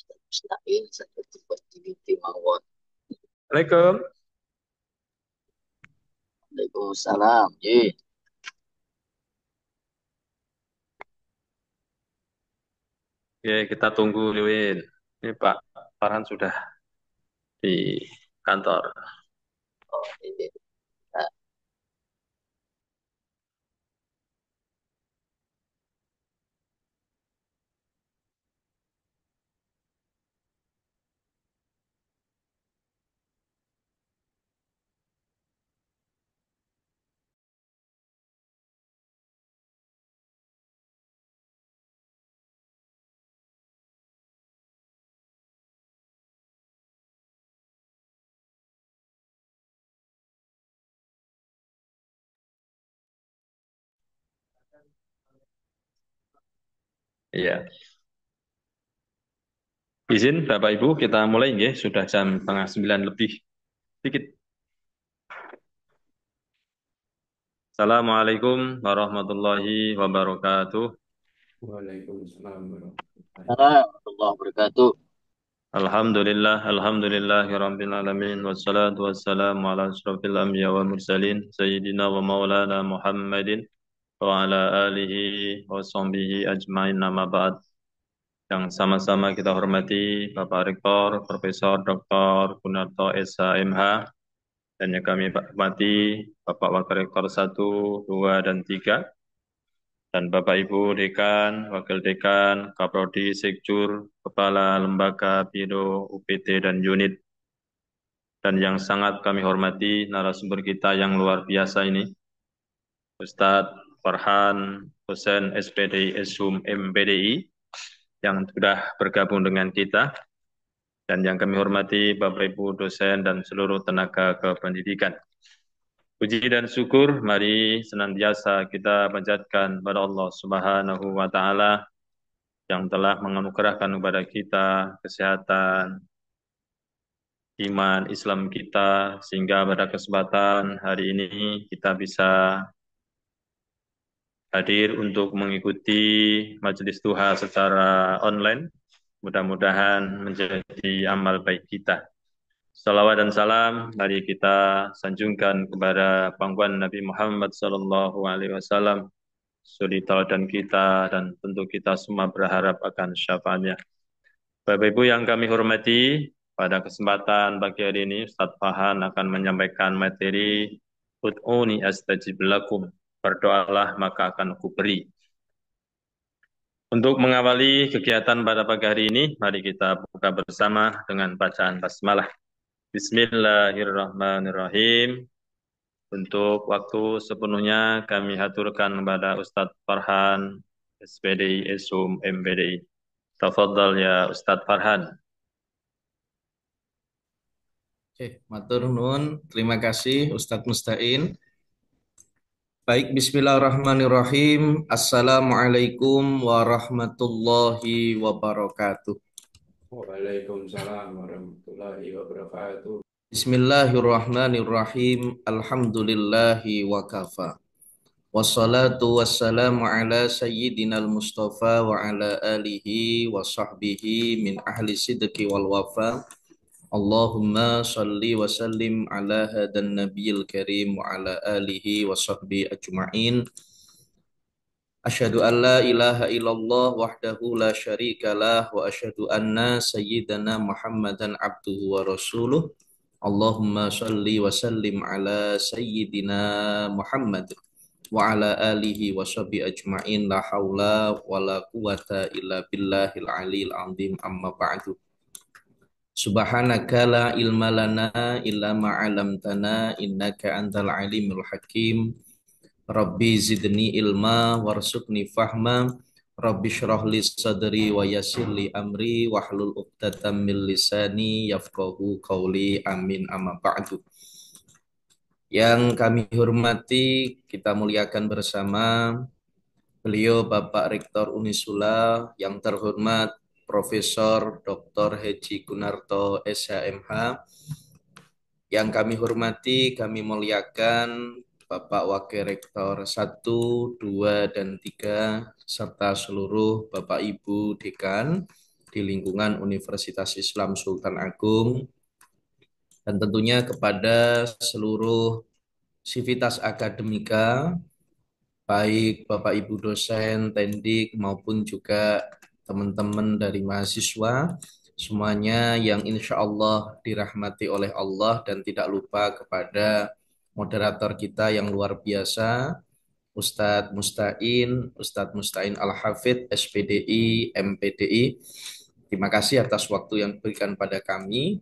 Mustahil saya buat activity mawon. Assalamualaikum. Waalaikumsalam. Ji. Oke, kita tunggu Win. Ini Pak Farhan sudah di kantor. Oh, ini. Nah, Iya. Izin Bapak Ibu, kita mulai nggih. Sudah jam setengah 9 lebih sedikit. Assalamualaikum warahmatullahi wabarakatuh. Waalaikumsalam warahmatullahi wabarakatuh. warahmatullahi wabarakatuh. Alhamdulillahi rabbil alamin. Wassalatu wassalamu ala asrafil anbiya wal mursalin. Sayyidina wa maulana Muhammadin. Wa ala alihi wa sahbihi ajmain nama ba'd. Yang sama-sama kita hormati Bapak Rektor, Profesor Dr. Gunarto SHMH, dan yang kami hormati Bapak Wakil Rektor 1, 2, dan 3, dan Bapak Ibu Dekan, Wakil Dekan, Kaprodi, Sekjur, Kepala Lembaga, Biro, UPT, dan Unit, dan yang sangat kami hormati narasumber kita yang luar biasa ini, Ustadz Farhan Hussein SPD SHUM MPDI, yang sudah bergabung dengan kita, dan yang kami hormati Bapak Ibu dosen dan seluruh tenaga kependidikan. Puji dan syukur mari senantiasa kita panjatkan kepada Allah Subhanahu wa taala yang telah menganugerahkan kepada kita kesehatan, iman, Islam kita, sehingga pada kesempatan hari ini kita bisa hadir untuk mengikuti majelis duha secara online. Mudah-mudahan menjadi amal baik kita. Salawat dan salam mari kita sanjungkan kepada pangkuan Nabi Muhammad sallallahu alaihi wasallam, suri tauladan kita, dan tentu kita semua berharap akan syafaatnya. Bapak Ibu yang kami hormati, pada kesempatan pagi hari ini Ustaz Fahan akan menyampaikan materi Ud'uni astajib lakum, berdoalah maka akan kuberi. Untuk mengawali kegiatan pada pagi hari ini, mari kita buka bersama dengan bacaan basmalah. Bismillahirrahmanirrahim. Untuk waktu sepenuhnya kami haturkan kepada Ustadz Farhan, SPDI, SHUM, MPDI. Tafadhal ya Ustadz Farhan. Oke, matur nuwun. Terima kasih Ustadz Mustain. Baik, bismillahirrahmanirrahim. Assalamualaikum warahmatullahi wabarakatuh. Waalaikumsalam warahmatullahi wabarakatuh. Bismillahirrahmanirrahim. Alhamdulillahi wa kafa. Wassalatu wassalamu ala sayyidina al-Mustafa wa ala alihi wa sahbihi min ahli sidqi wal wafa. Allahumma salli wa sallim ala hadan nabiyil karim wa ala alihi wa sahbihi ajma'in. Asyhadu an la ilaha illallah wahdahu la syarika lah wa asyhadu anna sayyidana Muhammadan abduhu wa rasuluh. Allahumma salli wa sallim ala sayyidina Muhammad wa ala alihi wa sahbihi ajma'in. La haula wa la quwata illa billahil aliyil azim, amma ba'du. Subhanaka la ilma lana illa ma 'allamtana innaka antal alimul hakim. Rabbi zidni ilma warzuqni fahma. Rabbi shrah li sadri wa yassir li amri wahlul 'uqdatam min lisani yafqahu qawli. Amin, amma ba'du. Yang kami hormati, kita muliakan bersama beliau Bapak Rektor Unisula yang terhormat Profesor Dr. Heji Gunarto SHMH. Yang kami hormati, kami muliakan Bapak Wakil Rektor 1, 2, dan 3, serta seluruh Bapak Ibu Dekan, di lingkungan Universitas Islam Sultan Agung, dan tentunya kepada seluruh sivitas akademika, baik Bapak Ibu dosen, tendik, maupun juga teman-teman dari mahasiswa, semuanya yang insya Allah dirahmati oleh Allah, dan tidak lupa kepada moderator kita yang luar biasa, Ustadz Mustain Al-Hafidh, SPDI, MPDI. Terima kasih atas waktu yang diberikan pada kami.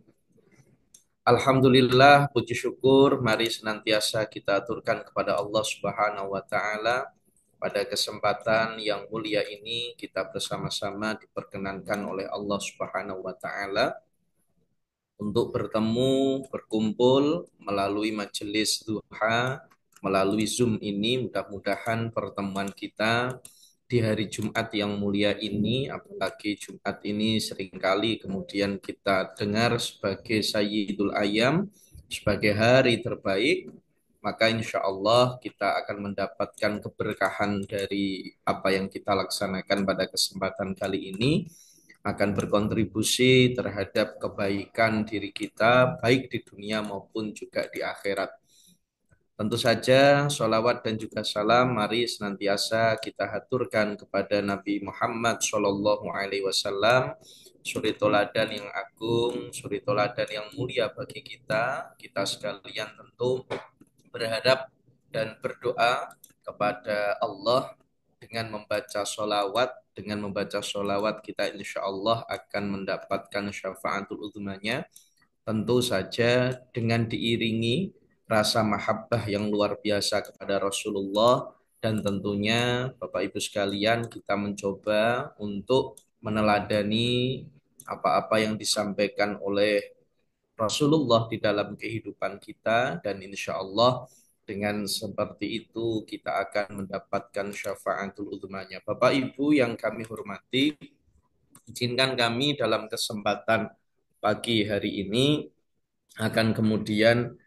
Alhamdulillah, puji syukur, mari senantiasa kita aturkan kepada Allah Subhanahu wa Ta'ala. Pada kesempatan yang mulia ini, kita bersama-sama diperkenankan oleh Allah Subhanahu wa Ta'ala untuk bertemu, berkumpul melalui majelis duha, melalui Zoom ini. Mudah-mudahan pertemuan kita di hari Jumat yang mulia ini, apalagi Jumat ini seringkali kemudian kita dengar sebagai Sayyidul Ayyam, sebagai hari terbaik, maka insya Allah kita akan mendapatkan keberkahan dari apa yang kita laksanakan pada kesempatan kali ini, akan berkontribusi terhadap kebaikan diri kita, baik di dunia maupun juga di akhirat. Tentu saja sholawat dan juga salam mari senantiasa kita haturkan kepada Nabi Muhammad Shallallahu Alaihi Wasallam, suri toladan yang agung, suri toladan yang mulia bagi kita. Kita sekalian tentu berharap dan berdoa kepada Allah dengan membaca sholawat. Dengan membaca sholawat kita insya Allah akan mendapatkan syafaatul uzmanya. Tentu saja dengan diiringi rasa mahabbah yang luar biasa kepada Rasulullah, dan tentunya Bapak Ibu sekalian kita mencoba untuk meneladani apa-apa yang disampaikan oleh Rasulullah di dalam kehidupan kita, dan insya Allah dengan seperti itu kita akan mendapatkan syafaatul uzmanya. Bapak Ibu yang kami hormati, izinkan kami dalam kesempatan pagi hari ini akan kemudian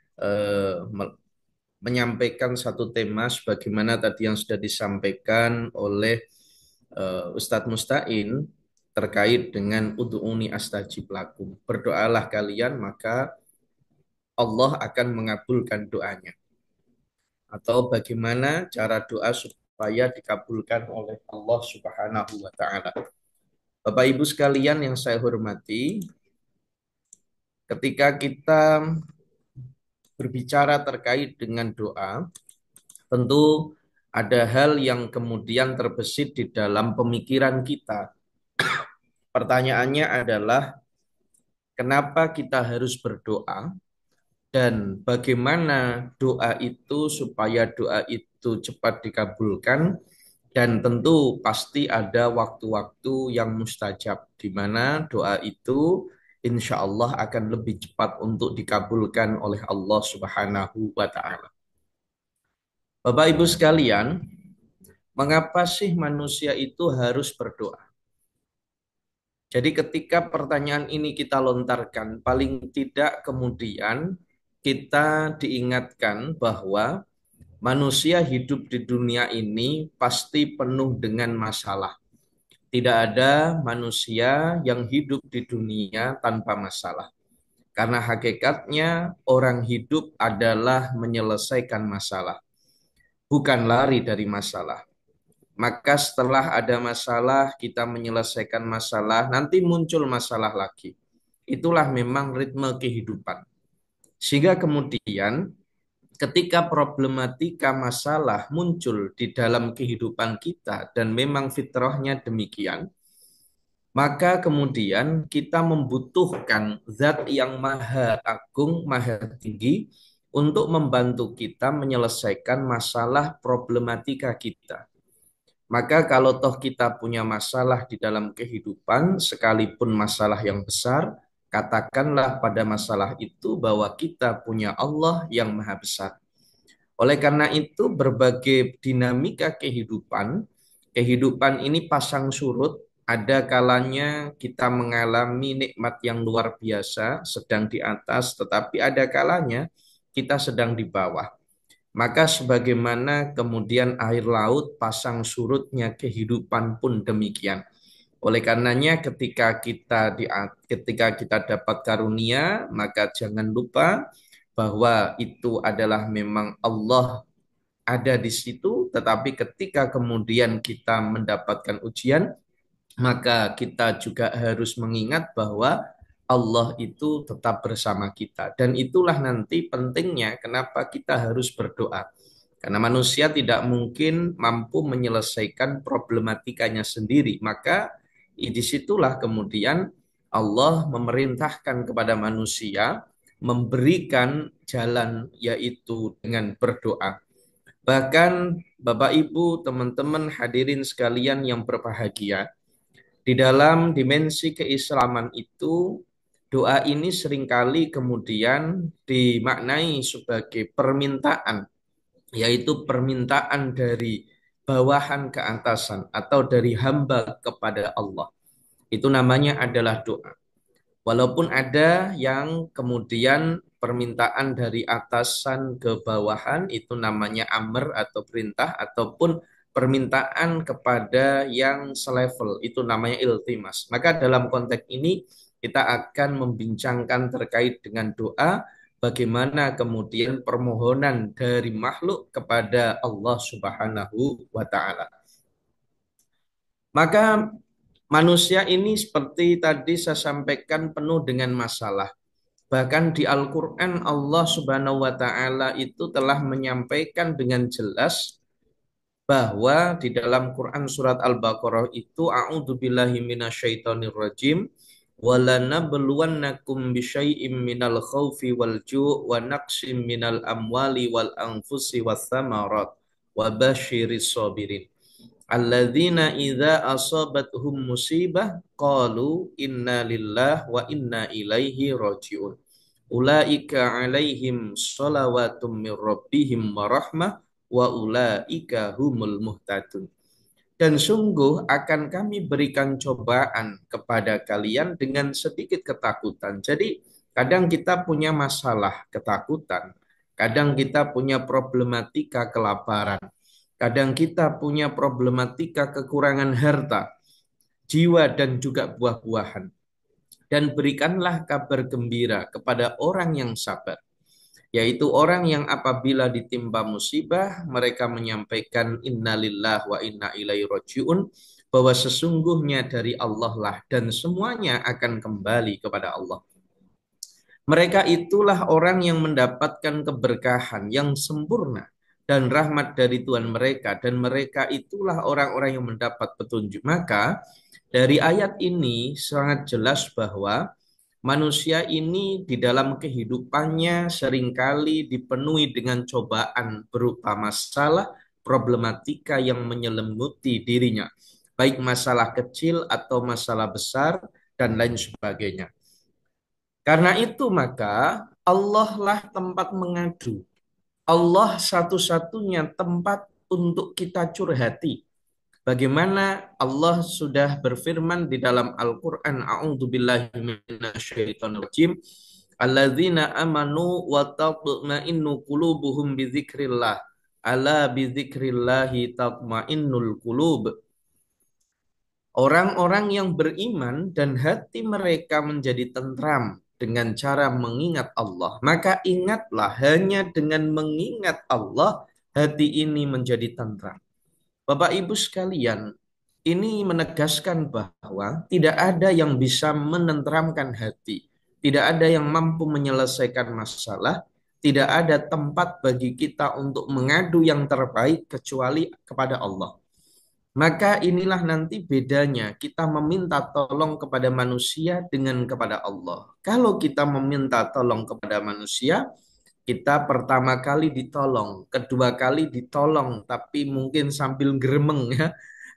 menyampaikan satu tema sebagaimana tadi yang sudah disampaikan oleh Ustadz Mustain terkait dengan ud'uni astajib lakum. Berdoalah kalian maka Allah akan mengabulkan doanya. Atau bagaimana cara doa supaya dikabulkan oleh Allah Subhanahu wa Ta'ala. Bapak Ibu sekalian yang saya hormati, ketika kita berbicara terkait dengan doa, tentu ada hal yang kemudian terbesit di dalam pemikiran kita. Pertanyaannya adalah, kenapa kita harus berdoa? Dan bagaimana doa itu supaya doa itu cepat dikabulkan? Dan tentu pasti ada waktu-waktu yang mustajab, di mana doa itu insya Allah akan lebih cepat untuk dikabulkan oleh Allah Subhanahu wa Ta'ala. Bapak Ibu sekalian, mengapa sih manusia itu harus berdoa? Jadi ketika pertanyaan ini kita lontarkan, paling tidak kemudian kita diingatkan bahwa manusia hidup di dunia ini pasti penuh dengan masalah. Tidak ada manusia yang hidup di dunia tanpa masalah. Karena hakikatnya orang hidup adalah menyelesaikan masalah, bukan lari dari masalah. Maka setelah ada masalah, kita menyelesaikan masalah, nanti muncul masalah lagi. Itulah memang ritme kehidupan. Sehingga kemudian ketika problematika masalah muncul di dalam kehidupan kita, dan memang fitrahnya demikian, maka kemudian kita membutuhkan zat yang maha agung, maha tinggi untuk membantu kita menyelesaikan masalah problematika kita. Maka kalau toh kita punya masalah di dalam kehidupan, sekalipun masalah yang besar, katakanlah pada masalah itu bahwa kita punya Allah yang maha besar. Oleh karena itu, berbagai dinamika kehidupan ini pasang surut. Ada kalanya kita mengalami nikmat yang luar biasa, sedang di atas, tetapi ada kalanya kita sedang di bawah. Maka sebagaimana kemudian air laut pasang surutnya kehidupan pun demikian. Oleh karenanya ketika kita dapat karunia, maka jangan lupa bahwa itu adalah memang Allah ada di situ, tetapi ketika kemudian kita mendapatkan ujian, maka kita juga harus mengingat bahwa Allah itu tetap bersama kita. Dan itulah nanti pentingnya kenapa kita harus berdoa. Karena manusia tidak mungkin mampu menyelesaikan problematikanya sendiri. Maka disitulah kemudian Allah memerintahkan kepada manusia memberikan jalan yaitu dengan berdoa. Bahkan Bapak Ibu, teman-teman hadirin sekalian yang berbahagia, di dalam dimensi keislaman itu, doa ini seringkali kemudian dimaknai sebagai permintaan, yaitu permintaan dari bawahan ke atasan atau dari hamba kepada Allah. Itu namanya adalah doa. Walaupun ada yang kemudian permintaan dari atasan ke bawahan itu namanya amr atau perintah, ataupun permintaan kepada yang selevel itu namanya iltimas. Maka dalam konteks ini kita akan membincangkan terkait dengan doa, bagaimana kemudian permohonan dari makhluk kepada Allah Subhanahu wa taala. Maka manusia ini seperti tadi saya sampaikan penuh dengan masalah. Bahkan di Al-Quran Allah Subhanahu wa Ta'ala itu telah menyampaikan dengan jelas bahwa di dalam Quran surat Al-Baqarah itu a'udzubillahi minasyaitonirrajim walanabluwannakum bisyai'im minal khaufi wal ju' wa naqsim minal amwali wal anfusi was samarat wa basyiris sabirin alladzina idza asabathum musibah qalu inna lillahi wa inna ilaihi rajiun. Ulaika alaihim shalawatum mir rabbihim wa rahmah wa ulaika humul muhtadun. Dan sungguh akan kami berikan cobaan kepada kalian dengan sedikit ketakutan. Jadi kadang kita punya masalah ketakutan, kadang kita punya problematika kelaparan, kadang kita punya problematika kekurangan harta, jiwa dan juga buah-buahan. Dan berikanlah kabar gembira kepada orang yang sabar, yaitu orang yang apabila ditimpa musibah, mereka menyampaikan innalillah wa inna ilaihi rajiun, bahwa sesungguhnya dari Allah lah dan semuanya akan kembali kepada Allah. Mereka itulah orang yang mendapatkan keberkahan yang sempurna dan rahmat dari Tuhan mereka, dan mereka itulah orang-orang yang mendapat petunjuk. Maka dari ayat ini sangat jelas bahwa manusia ini di dalam kehidupannya seringkali dipenuhi dengan cobaan berupa masalah, problematika yang menyelimuti dirinya, baik masalah kecil atau masalah besar dan lain sebagainya. Karena itu maka Allah lah tempat mengadu. Allah satu-satunya tempat untuk kita curhati. Bagaimana Allah sudah berfirman di dalam Al-Quran, A'udzubillahi minasyaitonirrajim, Alladzina amanu wa tatma'innu qulubuhum bizikrillah. Ala bizikrillahi tatma'innul qulub. Orang-orang yang beriman dan hati mereka menjadi tentram dengan cara mengingat Allah. Maka ingatlah, hanya dengan mengingat Allah, hati ini menjadi tentram. Bapak Ibu sekalian, ini menegaskan bahwa tidak ada yang bisa menenteramkan hati. Tidak ada yang mampu menyelesaikan masalah. Tidak ada tempat bagi kita untuk mengadu yang terbaik kecuali kepada Allah. Maka inilah nanti bedanya kita meminta tolong kepada manusia dengan kepada Allah. Kalau kita meminta tolong kepada manusia, kita pertama kali ditolong, kedua kali ditolong, tapi mungkin sambil gremeng ya.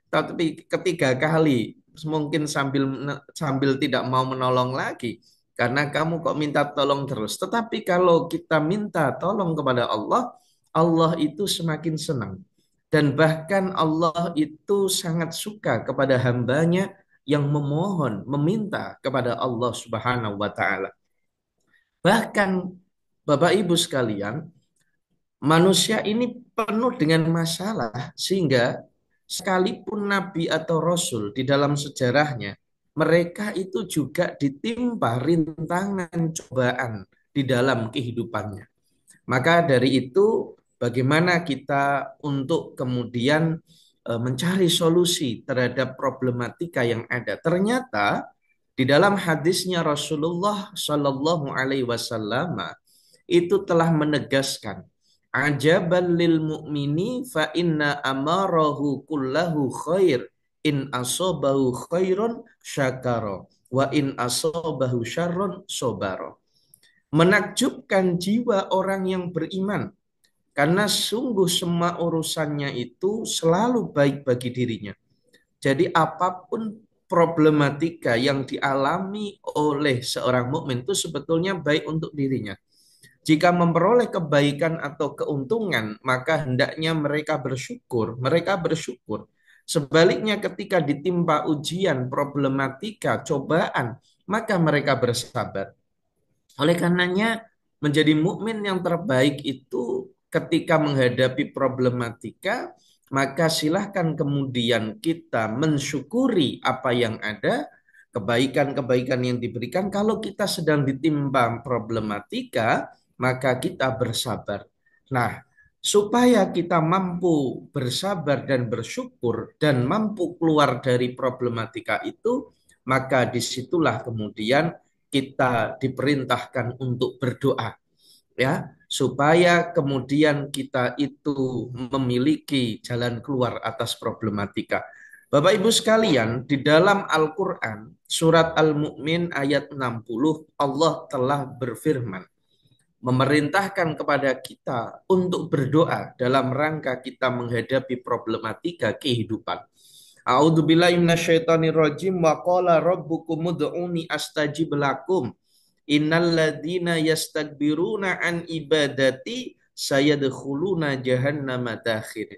Tapi ketiga kali mungkin sambil sambil tidak mau menolong lagi, karena kamu kok minta tolong terus. Tetapi kalau kita minta tolong kepada Allah, Allah itu semakin senang. Dan bahkan Allah itu sangat suka kepada hambanya yang memohon, meminta kepada Allah Subhanahu wa Ta'ala. Bahkan Bapak Ibu sekalian, manusia ini penuh dengan masalah, sehingga sekalipun nabi atau rasul di dalam sejarahnya, mereka itu juga ditimpa rintangan cobaan di dalam kehidupannya. Maka dari itu, bagaimana kita untuk kemudian mencari solusi terhadap problematika yang ada. Ternyata di dalam hadisnya Rasulullah Shallallahu Alaihi Wasallam itu telah menegaskan, ajaban lil mu'mini fa inna amarahu kullahu khair in asobahu khairun syakaro wa in asobahu syarrun sobaro. Menakjubkan jiwa orang yang beriman karena sungguh semua urusannya itu selalu baik bagi dirinya. Jadi apapun problematika yang dialami oleh seorang mukmin itu sebetulnya baik untuk dirinya. Jika memperoleh kebaikan atau keuntungan, maka hendaknya mereka bersyukur. Mereka bersyukur. Sebaliknya ketika ditimpa ujian, problematika, cobaan, maka mereka bersabar. Oleh karenanya, menjadi mukmin yang terbaik itu ketika menghadapi problematika, maka silahkan kemudian kita mensyukuri apa yang ada, kebaikan-kebaikan yang diberikan. Kalau kita sedang ditimpa problematika, maka kita bersabar. Nah, supaya kita mampu bersabar dan bersyukur dan mampu keluar dari problematika itu, maka disitulah kemudian kita diperintahkan untuk berdoa, ya, supaya kemudian kita itu memiliki jalan keluar atas problematika. Bapak Ibu sekalian, di dalam Al-Qur'an surat Al-Mu'min ayat 60 Allah telah berfirman memerintahkan kepada kita untuk berdoa dalam rangka kita menghadapi problematika kehidupan. A'udzubillahi minasyaitonirrajim wa qala rabbukum ud'uni astajib lakum innalladzina yastakbiruna an ibadati sayadkhuluna jahannama dakhir.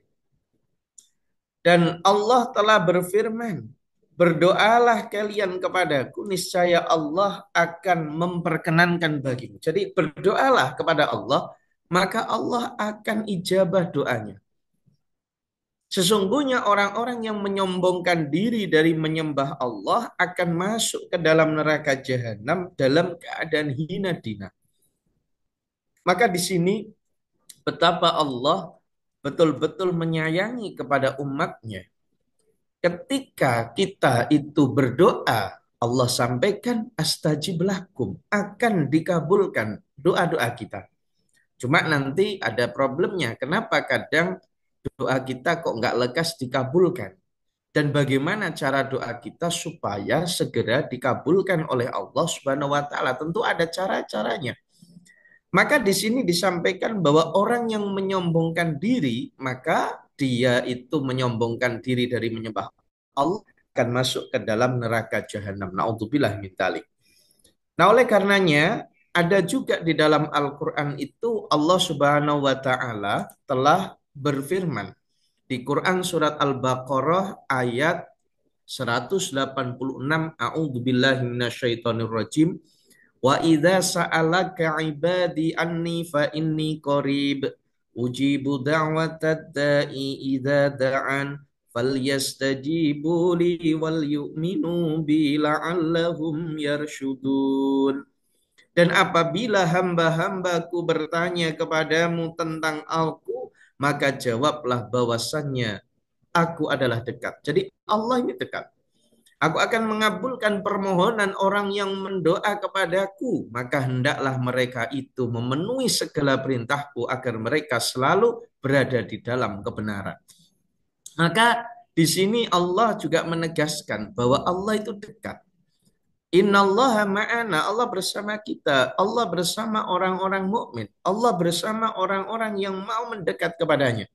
Dan Allah telah berfirman, berdoalah kalian kepadaku, niscaya Allah akan memperkenankan bagimu. Jadi berdoalah kepada Allah, maka Allah akan ijabah doanya. Sesungguhnya orang-orang yang menyombongkan diri dari menyembah Allah akan masuk ke dalam neraka jahanam dalam keadaan hina dina. Maka di sini betapa Allah betul-betul menyayangi kepada umatnya. Ketika kita itu berdoa, Allah sampaikan astajib lakum, akan dikabulkan doa-doa kita. Cuma nanti ada problemnya. Kenapa kadang doa kita kok nggak lekas dikabulkan? Dan bagaimana cara doa kita supaya segera dikabulkan oleh Allah Subhanahu wa taala? Tentu ada cara-caranya. Maka di sini disampaikan bahwa orang yang menyombongkan diri, maka dia itu menyombongkan diri dari menyembah Allah akan masuk ke dalam neraka jahanam. Naudzubillah min dzalik. Nah, oleh karenanya ada juga di dalam Al-Qur'an itu Allah Subhanahu wa taala telah berfirman di Quran surat Al-Baqarah ayat 186, A'udzubillahi minasyaitonirrajim. Wa idza sa'alaka ibadi anni fa inni qarib ujibu da'watad da'i idza da'an falyastajibu li wal yu'minu bi la'allahum yarshudun. Dan apabila hamba-hambaku bertanya kepadamu tentang aku, maka jawablah bahwasannya aku adalah dekat. Jadi Allah ini dekat. Aku akan mengabulkan permohonan orang yang mendoa kepadaku, maka hendaklah mereka itu memenuhi segala perintahku agar mereka selalu berada di dalam kebenaran. Maka di sini Allah juga menegaskan bahwa Allah itu dekat. Innallaha ma'ana, Allah bersama kita, Allah bersama orang-orang mukmin, Allah bersama orang-orang yang mau mendekat kepadanya.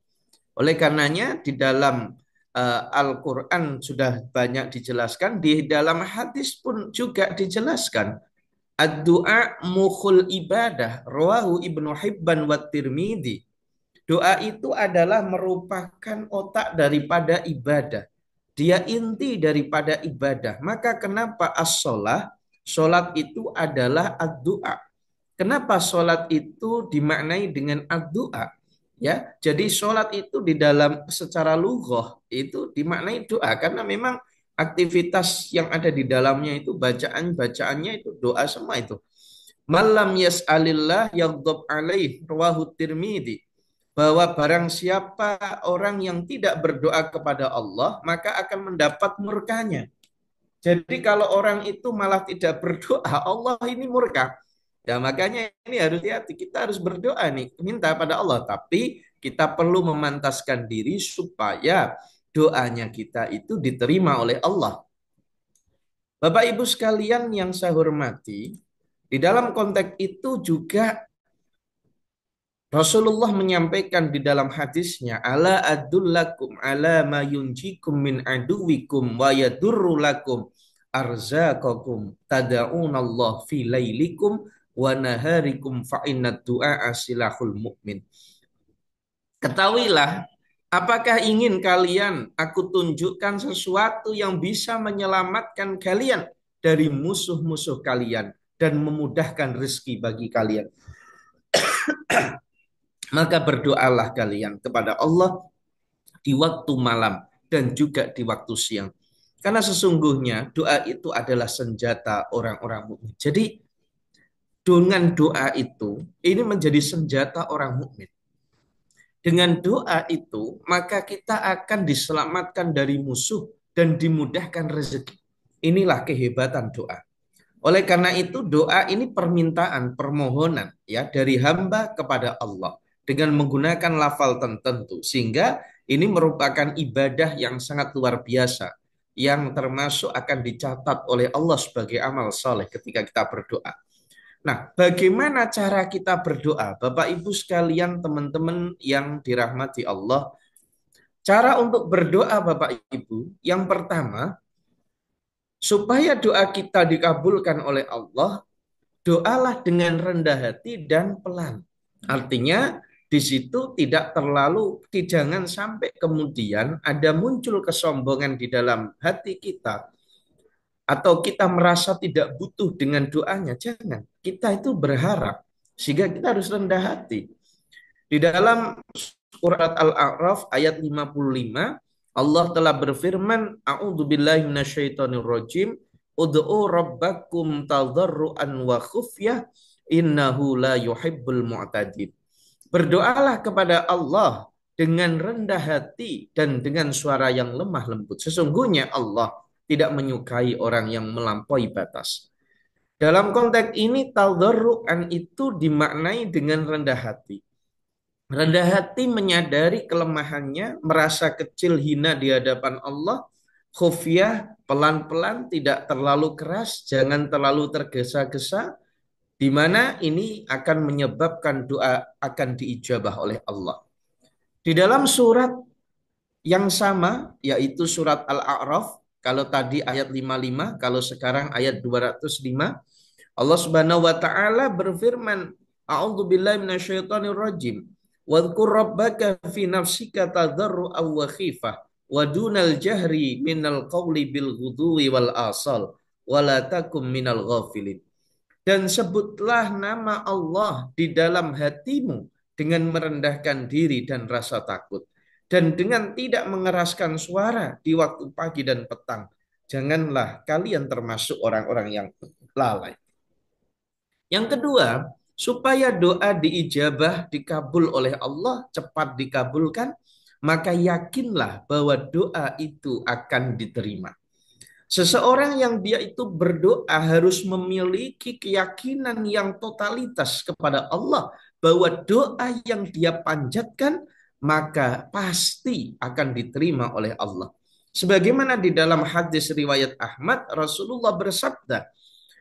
Oleh karenanya di dalam Al-Quran sudah banyak dijelaskan, di dalam hadis pun juga dijelaskan. Ad-du'a mukhul ibadah, rawahu Ibnu Hibban wa Tirmidzi. Doa itu adalah merupakan otak daripada ibadah. Dia inti daripada ibadah. Maka kenapa as-sholah? Sholat itu adalah ad-du'a. Kenapa sholat itu dimaknai dengan ad-du'a? Ya, jadi sholat itu di dalam secara lughah itu dimaknai doa karena memang aktivitas yang ada di dalamnya itu bacaan-bacaannya itu doa semua itu. Malam yas'alillah yaghdab alaih rawahu Tirmidzi. Bahwa barang siapa orang yang tidak berdoa kepada Allah, maka akan mendapat murkanya. Jadi kalau orang itu malah tidak berdoa, Allah ini murka. Ya makanya ini harus hati-hati. Kita harus berdoa nih, minta pada Allah. Tapi kita perlu memantaskan diri supaya doanya kita itu diterima oleh Allah. Bapak Ibu sekalian yang saya hormati, di dalam konteks itu juga Rasulullah menyampaikan di dalam hadisnya, ala adullakum ala ma yunjikum min aduwikum wa yadurru lakum arzaqakum tada'unallah fi lailikum wa naharikum fa inna du'a silahul mu'min. Ketahuilah, apakah ingin kalian aku tunjukkan sesuatu yang bisa menyelamatkan kalian dari musuh-musuh kalian dan memudahkan rezeki bagi kalian. Maka berdoalah kalian kepada Allah di waktu malam dan juga di waktu siang. Karena sesungguhnya doa itu adalah senjata orang-orang mukmin. Jadi dengan doa itu ini menjadi senjata orang mukmin. Dengan doa itu maka kita akan diselamatkan dari musuh dan dimudahkan rezeki. Inilah kehebatan doa. Oleh karena itu doa ini permintaan, permohonan ya dari hamba kepada Allah dengan menggunakan lafal tertentu sehingga ini merupakan ibadah yang sangat luar biasa yang termasuk akan dicatat oleh Allah sebagai amal soleh ketika kita berdoa. Nah, bagaimana cara kita berdoa? Bapak Ibu sekalian, teman-teman yang dirahmati Allah, cara untuk berdoa Bapak Ibu, yang pertama, supaya doa kita dikabulkan oleh Allah, doalah dengan rendah hati dan pelan. Artinya di situ tidak terlalu, jangan sampai kemudian ada muncul kesombongan di dalam hati kita. Atau kita merasa tidak butuh dengan doanya. Jangan. Kita itu berharap. Sehingga kita harus rendah hati. Di dalam surat Al-A'raf ayat 55, Allah telah berfirman, A'udzubillahi minasyaitonirrajim, Ud'u rabbakum tadarruan wa khufyah, innahu la yuhibbul mu'tadin. Berdoalah kepada Allah dengan rendah hati dan dengan suara yang lemah lembut. Sesungguhnya Allah tidak menyukai orang yang melampaui batas. Dalam konteks ini, tadarruan itu dimaknai dengan rendah hati. Rendah hati menyadari kelemahannya, merasa kecil hina di hadapan Allah, khufyah, pelan-pelan, tidak terlalu keras, jangan terlalu tergesa-gesa, di mana ini akan menyebabkan doa akan diijabah oleh Allah. Di dalam surat yang sama, yaitu surat Al-A'raf, kalau tadi ayat 55, kalau sekarang ayat 205, Allah Subhanahu wa taala berfirman, A'udzubillahi minasyaitonirrajim. Wadhkur rabbaka fi nafsika tadarru'an wa khifah wa dunal jahri minal qawli bil ghudwi wal asal wa la takum minal ghafilin. Dan sebutlah nama Allah di dalam hatimu dengan merendahkan diri dan rasa takut. Dan dengan tidak mengeraskan suara di waktu pagi dan petang. Janganlah kalian termasuk orang-orang yang lalai. Yang kedua, supaya doa diijabah, dikabul oleh Allah, cepat dikabulkan, maka yakinlah bahwa doa itu akan diterima. Seseorang yang dia itu berdoa harus memiliki keyakinan yang totalitas kepada Allah bahwa doa yang dia panjatkan maka pasti akan diterima oleh Allah. Sebagaimana di dalam hadis riwayat Ahmad, Rasulullah bersabda,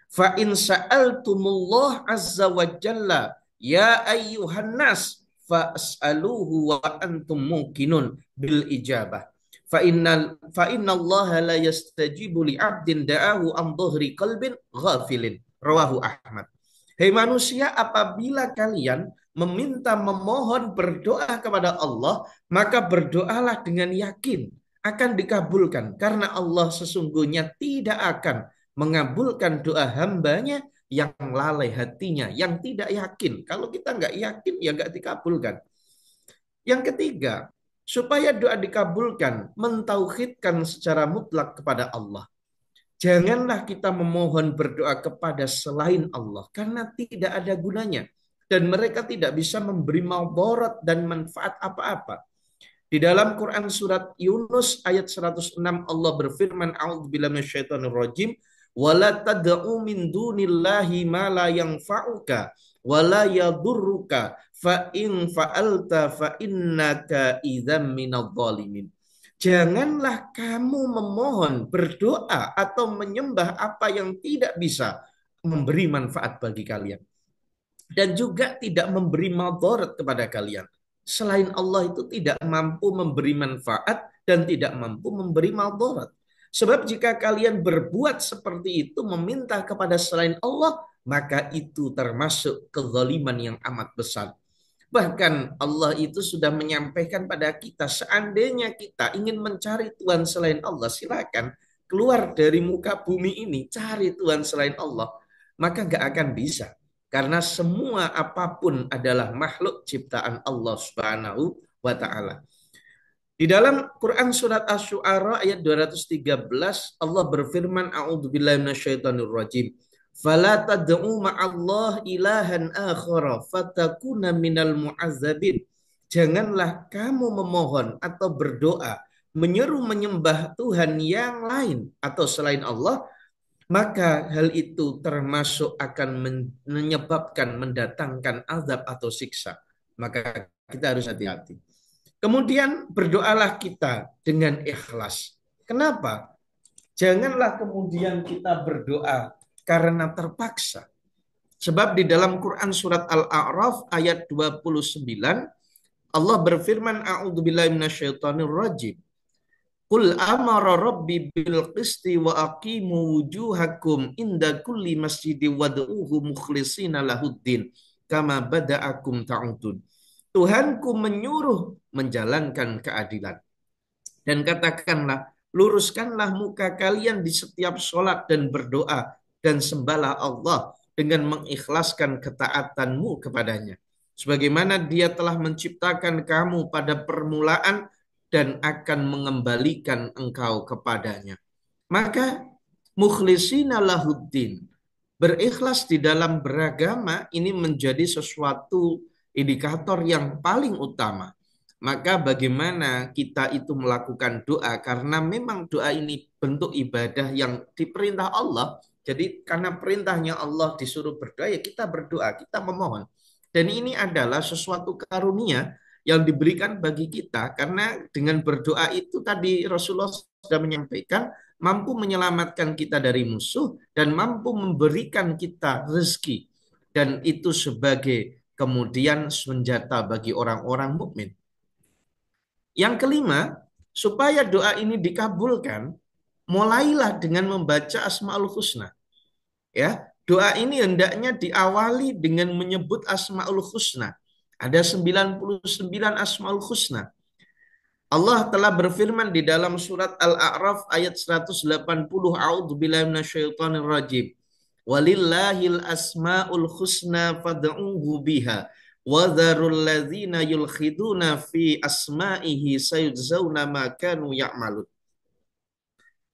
"Fa in sa'altumullah azza wa jalla ya ayyuhan nas fas'aluhu wa antum muqinun bil ijabah." Fa innallaha la yastajibu li 'abdin da'ahu an dhahri qalbin ghafilin. Rawahu Ahmad. Hei manusia, apabila kalian memohon berdoa kepada Allah, maka berdoalah dengan yakin akan dikabulkan karena Allah sesungguhnya tidak akan mengabulkan doa hambanya yang lalai hatinya, yang tidak yakin. Kalau kita nggak yakin ya nggak dikabulkan. Yang ketiga, supaya doa dikabulkan, mentauhidkan secara mutlak kepada Allah. Janganlah kita memohon berdoa kepada selain Allah karena tidak ada gunanya dan mereka tidak bisa memberi madarat dan manfaat apa-apa. Di dalam Quran surat Yunus ayat 106 Allah berfirman, a'udzubillahi minasyaitonir rajim, wala tad'u min dunillahi ma la yanfa'uka wala yadurruka fa in fa'alta fa innaka idzam minadh dhalimin. Janganlah kamu memohon, berdoa atau menyembah apa yang tidak bisa memberi manfaat bagi kalian dan juga tidak memberi madarat kepada kalian. Selain Allah itu tidak mampu memberi manfaat dan tidak mampu memberi madarat. Sebab jika kalian berbuat seperti itu, meminta kepada selain Allah, maka itu termasuk kezaliman yang amat besar. Bahkan Allah itu sudah menyampaikan pada kita, seandainya kita ingin mencari Tuhan selain Allah, silakan keluar dari muka bumi ini, cari Tuhan selain Allah. Maka gak akan bisa. Karena semua apapun adalah makhluk ciptaan Allah Subhanahu wa Ta'ala. Di dalam Quran surat Asy-Syu'ara ayat 213 Allah berfirman, a'udzubillahi minasyaitonir rajim. Fala tad'u ma'allah ilahan akhara fatakuna minal mu'azzabin. Janganlah kamu memohon atau berdoa menyeru menyembah Tuhan yang lain atau selain Allah, maka hal itu termasuk akan menyebabkan mendatangkan azab atau siksa. Maka kita harus hati-hati. Kemudian berdoalah kita dengan ikhlas. Kenapa? Janganlah kemudian kita berdoa karena terpaksa. Sebab di dalam Quran surat Al-A'raf ayat 29 Allah berfirman, a'udzubillahi minasyaitonir rajim. Qul amara rabbi bil qisti wa aqimu wujuhakum inda kulli masjidi wad'uhu mukhlishina lahuddin kama bada'akum ta'udun. Tuhanku menyuruh menjalankan keadilan. Dan katakanlah, luruskanlah muka kalian di setiap sholat dan berdoa dan sembahlah Allah dengan mengikhlaskan ketaatanmu kepadanya. Sebagaimana dia telah menciptakan kamu pada permulaan dan akan mengembalikan engkau kepadanya. Maka mukhlisina lahuddin, berikhlas di dalam beragama ini menjadi sesuatu indikator yang paling utama. Maka bagaimana kita itu melakukan doa, karena memang doa ini bentuk ibadah yang diperintah Allah. Jadi karena perintahnya Allah disuruh berdoa, ya kita berdoa, kita memohon. Dan ini adalah sesuatu karunia yang diberikan bagi kita, karena dengan berdoa itu tadi Rasulullah sudah menyampaikan mampu menyelamatkan kita dari musuh dan mampu memberikan kita rezeki, dan itu sebagai kemudian senjata bagi orang-orang mukmin. Yang kelima, supaya doa ini dikabulkan, mulailah dengan membaca Asmaul Husna. Ya, doa ini hendaknya diawali dengan menyebut Asmaul Husna. Ada 99 Asmaul Husna. Allah telah berfirman di dalam surat Al-A'raf ayat 180, a'udzubillahi minasyaitonir rajim. Walillahil asmaul husna fad'uhu biha wa dzarul ladzina yulkhiduna fi asma'ihi sayujzauna ma kanu ya'malun.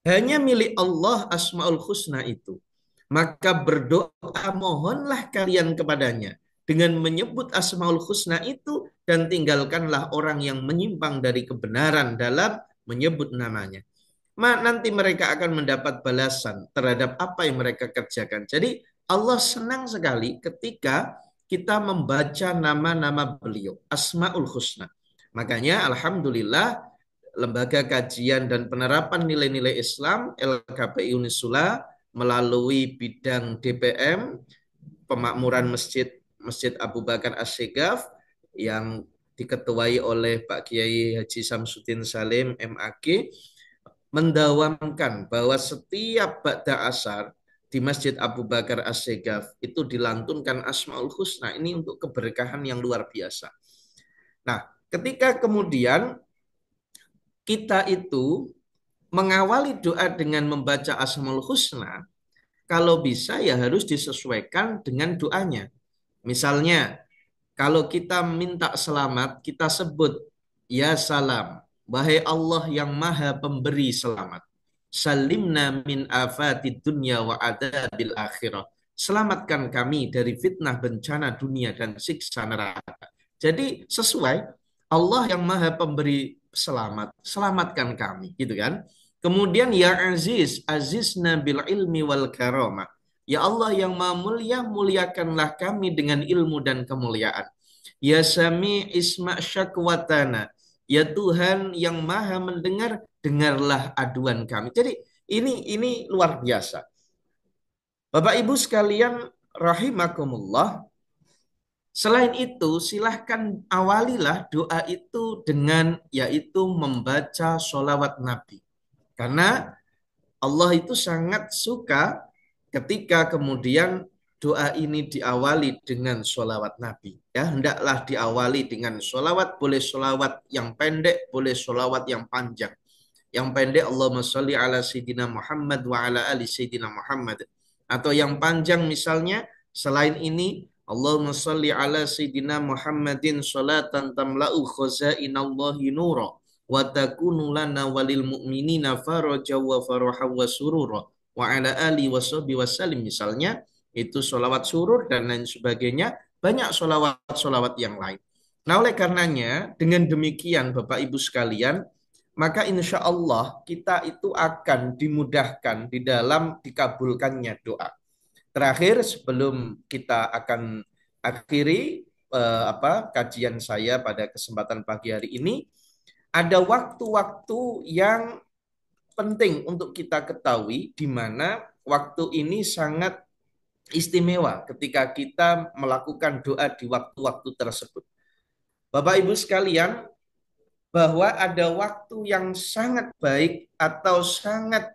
Hanya milik Allah Asmaul Husna itu. Maka berdoa mohonlah kalian kepadanya dengan menyebut Asmaul Husna itu, dan tinggalkanlah orang yang menyimpang dari kebenaran dalam menyebut namanya. Nanti mereka akan mendapat balasan terhadap apa yang mereka kerjakan. Jadi Allah senang sekali ketika kita membaca nama-nama beliau, Asmaul Husna. Makanya alhamdulillah Lembaga Kajian dan Penerapan Nilai-Nilai Islam LKPI Unisula melalui bidang DPM pemakmuran Masjid Abu Bakar As-Segaf yang diketuai oleh Pak Kiai Haji Samsudin Salim MAG, mendawamkan bahwa setiap ba'da asar di Masjid Abu Bakar As-Segaf itu dilantunkan Asmaul Husna. Ini untuk keberkahan yang luar biasa. Nah, ketika kemudian kita itu mengawali doa dengan membaca Asmaul Husna, kalau bisa ya harus disesuaikan dengan doanya. Misalnya, Kalau kita minta selamat, kita sebut ya salam, wahai Allah yang maha pemberi selamat. Salimna min afati dunya wa adabil akhirah. Selamatkan kami dari fitnah bencana dunia dan siksa neraka. Jadi sesuai Allah yang maha pemberi selamat, selamatkan kami, gitu kan? Kemudian ya Aziz, azizna bil ilmi wal karamah. Ya Allah yang maha mulia, muliakanlah kami dengan ilmu dan kemuliaan. Ya Sami isma syakwatana. Ya Tuhan yang maha mendengar, dengarlah aduan kami. Jadi ini luar biasa. Bapak Ibu sekalian rahimakumullah. Selain itu, silahkan awalilah doa itu dengan yaitu membaca sholawat Nabi. Karena Allah itu sangat suka ketika kemudian doa ini diawali dengan sholawat Nabi. Ya, hendaklah diawali dengan sholawat, boleh sholawat yang pendek, boleh sholawat yang panjang. Yang pendek Allahumma sholli ala Sayyidina Muhammad wa ala ali Sayyidina Muhammad. Atau yang panjang misalnya selain ini Allahumma sholli ala Sayyidina Muhammadin sholatan tamla'u khazainallahi nura wa takunu lana walil mu'minina faraja wa faraha wa surura wa ala ali wa sahbihi wasallim misalnya itu sholawat surur dan lain sebagainya, banyak sholawat-sholawat yang lain. Nah oleh karenanya dengan demikian Bapak Ibu sekalian, maka insya Allah kita itu akan dimudahkan di dalam dikabulkannya doa. Terakhir sebelum kita akan akhiri kajian saya pada kesempatan pagi hari ini, ada waktu-waktu yang penting untuk kita ketahui di mana waktu ini sangat istimewa ketika kita melakukan doa di waktu-waktu tersebut. Bapak Ibu sekalian, bahwa ada waktu yang sangat baik atau sangat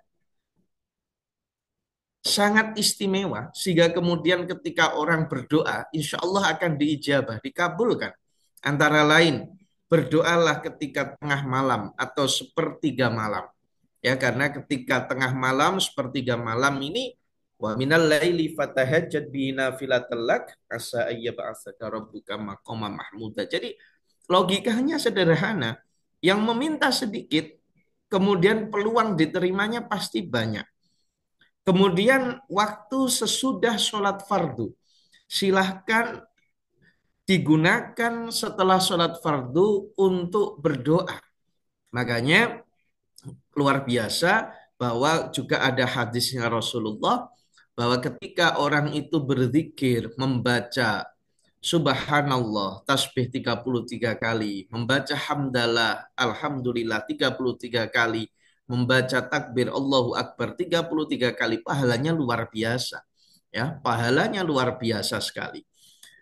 istimewa sehingga kemudian ketika orang berdoa insya Allah akan diijabah, dikabulkan. Antara lain berdoalah ketika tengah malam atau sepertiga malam. Ya, karena ketika tengah malam sepertiga malam ini wa minal laili fatahajjad bi nafilatal lak asa ayyab'atsaka rabbuka maqama mahmuda. Jadi logikanya sederhana. Yang meminta sedikit, kemudian peluang diterimanya pasti banyak. Kemudian waktu sesudah sholat fardu, silahkan digunakan setelah sholat fardu untuk berdoa. Makanya luar biasa bahwa juga ada hadisnya Rasulullah bahwa ketika orang itu berzikir, membaca Subhanallah, tasbih 33 kali, membaca hamdalah, alhamdulillah 33 kali, membaca takbir Allahu Akbar 33 kali, pahalanya luar biasa. Ya, pahalanya luar biasa sekali.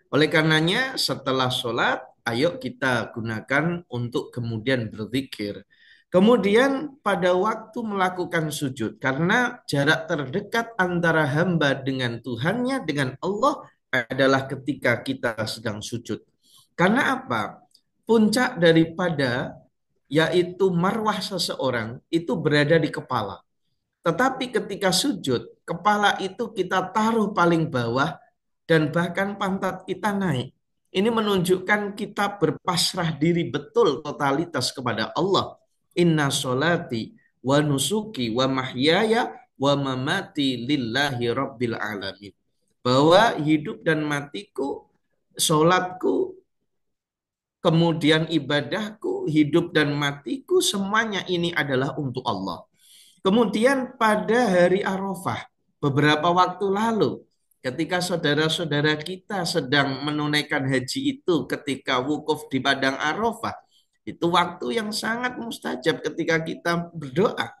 Oleh karenanya setelah sholat, ayo kita gunakan untuk kemudian berzikir. Kemudian pada waktu melakukan sujud, karena jarak terdekat antara hamba dengan Tuhannya, dengan Allah adalah ketika kita sedang sujud. Karena apa? Puncak daripada yaitu marwah seseorang itu berada di kepala. Tetapi ketika sujud, kepala itu kita taruh paling bawah dan bahkan pantat kita naik. Ini menunjukkan kita berpasrah diri betul totalitas kepada Allah. Inna sholati wa nusuki wa mahyaya wa mamati lillahi rabbil alamin. Bahwa hidup dan matiku, sholatku, kemudian ibadahku, hidup dan matiku, semuanya ini adalah untuk Allah. Kemudian pada hari Arafah, beberapa waktu lalu, ketika saudara-saudara kita sedang menunaikan haji itu ketika wukuf di padang Arafah, itu waktu yang sangat mustajab ketika kita berdoa.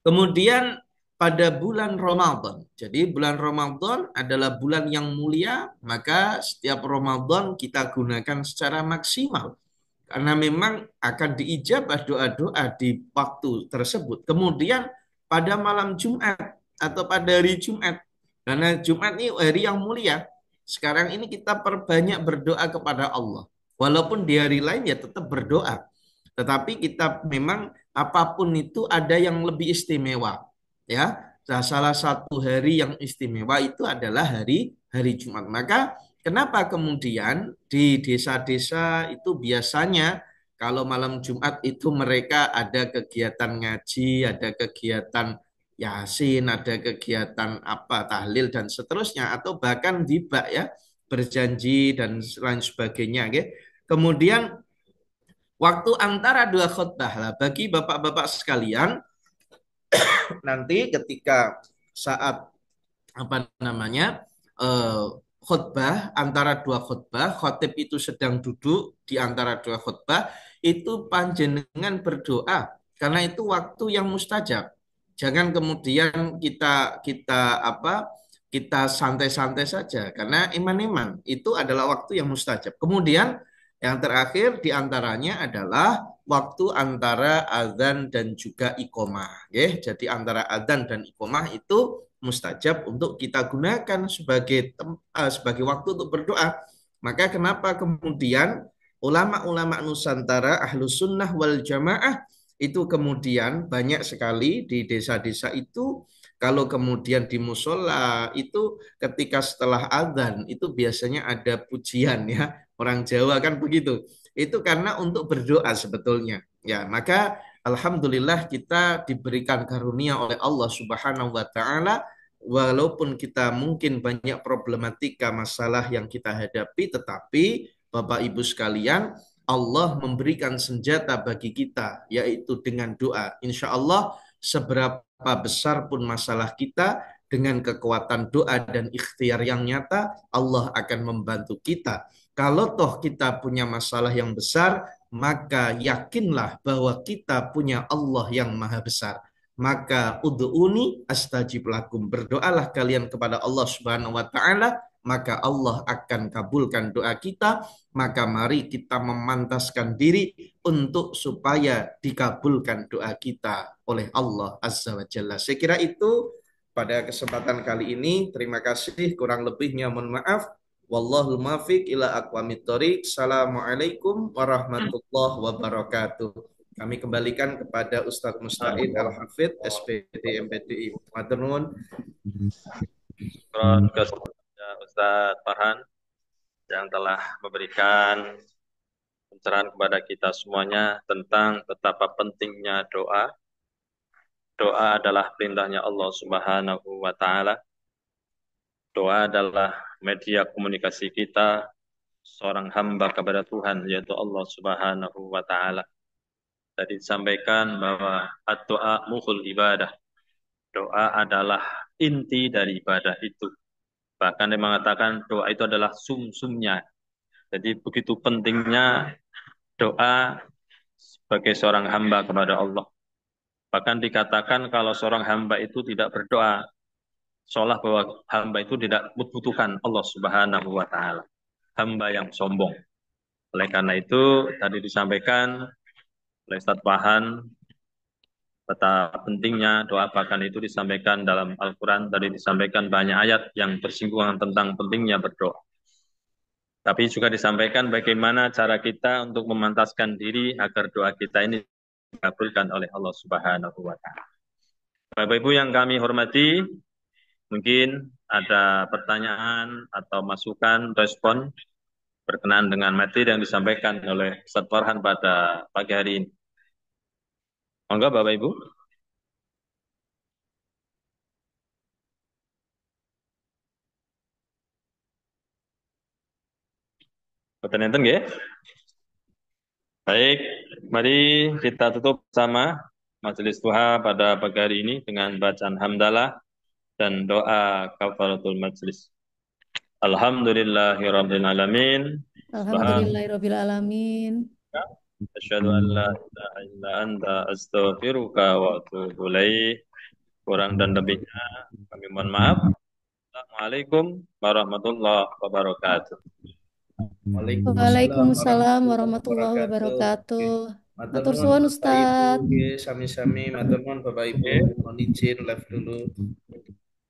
Kemudian pada bulan Ramadan. Jadi bulan Ramadan adalah bulan yang mulia, maka setiap Ramadan kita gunakan secara maksimal. Karena memang akan diijabah doa-doa di waktu tersebut. Kemudian pada malam Jumat atau pada hari Jumat, karena Jumat ini hari yang mulia, sekarang ini kita perbanyak berdoa kepada Allah. Walaupun di hari lain ya tetap berdoa. Tetapi kita memang apapun itu ada yang lebih istimewa. Ya, salah satu hari yang istimewa itu adalah hari Jumat. Maka kenapa kemudian di desa-desa itu biasanya kalau malam Jumat itu mereka ada kegiatan ngaji, ada kegiatan Yasin, ada kegiatan apa tahlil dan seterusnya atau bahkan tiba ya berjanji dan lain sebagainya. Oke. Kemudian waktu antara dua khutbah lah bagi bapak-bapak sekalian nanti ketika saat apa namanya eh, khutbah antara dua khutbah khotib itu sedang duduk di antara dua khutbah itu panjenengan berdoa karena itu waktu yang mustajab jangan kemudian kita kita apa kita santai-santai saja karena iman-iman itu adalah waktu yang mustajab kemudian yang terakhir diantaranya adalah waktu antara azan dan juga iqomah ya jadi antara azan dan iqomah itu mustajab untuk kita gunakan sebagai waktu untuk berdoa. Maka kenapa kemudian ulama-ulama Nusantara Ahlus Sunnah wal Jamaah itu kemudian banyak sekali di desa-desa itu kalau kemudian di musola itu ketika setelah adzan itu biasanya ada pujian ya orang Jawa kan begitu itu karena untuk berdoa sebetulnya ya maka Alhamdulillah kita diberikan karunia oleh Allah Subhanahu wa taala walaupun kita mungkin banyak problematika masalah yang kita hadapi, tetapi Bapak Ibu sekalian, Allah memberikan senjata bagi kita, yaitu dengan doa. Insya Allah, seberapa besar pun masalah kita, dengan kekuatan doa dan ikhtiar yang nyata, Allah akan membantu kita. Kalau toh kita punya masalah yang besar, maka yakinlah bahwa kita punya Allah yang maha besar maka ud'uni astajib lakum. Berdoalah kalian kepada Allah Subhanahu wa taala, maka Allah akan kabulkan doa kita. Maka mari kita memantaskan diri untuk supaya dikabulkan doa kita oleh Allah Azza wa Jalla. Saya kira itu pada kesempatan kali ini. Terima kasih. Kurang lebihnya mohon maaf. Wallahul muwaffiq ila aqwamit thoriq. Assalamualaikum warahmatullahi wabarakatuh. Kami kembalikan kepada Ustadz Musta'id Al-Hafidh, SPD MPDI. Matur nuwun. Syukron kepada Ustadz Farhan yang telah memberikan pencerahan kepada kita semuanya tentang betapa pentingnya doa. Doa adalah perintahnya Allah Subhanahu wa taala. Doa adalah media komunikasi kita seorang hamba kepada Tuhan yaitu Allah Subhanahu wa taala. Tadi disampaikan bahwa doa mukhul ibadah. Doa adalah inti dari ibadah itu. Bahkan dia mengatakan doa itu adalah sumsumnya. Jadi begitu pentingnya doa sebagai seorang hamba kepada Allah. Bahkan dikatakan kalau seorang hamba itu tidak berdoa, seolah bahwa hamba itu tidak membutuhkan Allah Subhanahu wa taala. Hamba yang sombong. Oleh karena itu tadi disampaikan oleh Ustaz Pahan betapa pentingnya doa bahkan itu disampaikan dalam Al-Quran. Tadi disampaikan banyak ayat yang bersinggungan tentang pentingnya berdoa. Tapi juga disampaikan bagaimana cara kita untuk memantaskan diri agar doa kita ini dikabulkan oleh Allah Subhanahu wa taala. Bapak Ibu yang kami hormati, mungkin ada pertanyaan atau masukan, respon berkenaan dengan materi yang disampaikan oleh Ustaz Farhan pada pagi hari ini. Monggo Bapak Ibu. Boten enten nggih? Baik, mari kita tutup bersama majelis duha pada pagi hari ini dengan bacaan hamdalah dan doa kafaratul majelis. Alhamdulillahirabbil alamin. Alhamdulillahirabbil alamin. Asyhadu an la ilaha illa anta astaghfiruka wa atubu ilaik. Kurang dan lebihnya kami mohon maaf. Assalamualaikum warahmatullahi wabarakatuh. Waalaikumsalam warahmatullahi wabarakatuh. Matur suwun Ustaz. Sami-sami matur nuwun Bapak Ibu. Mohon izin live dulu.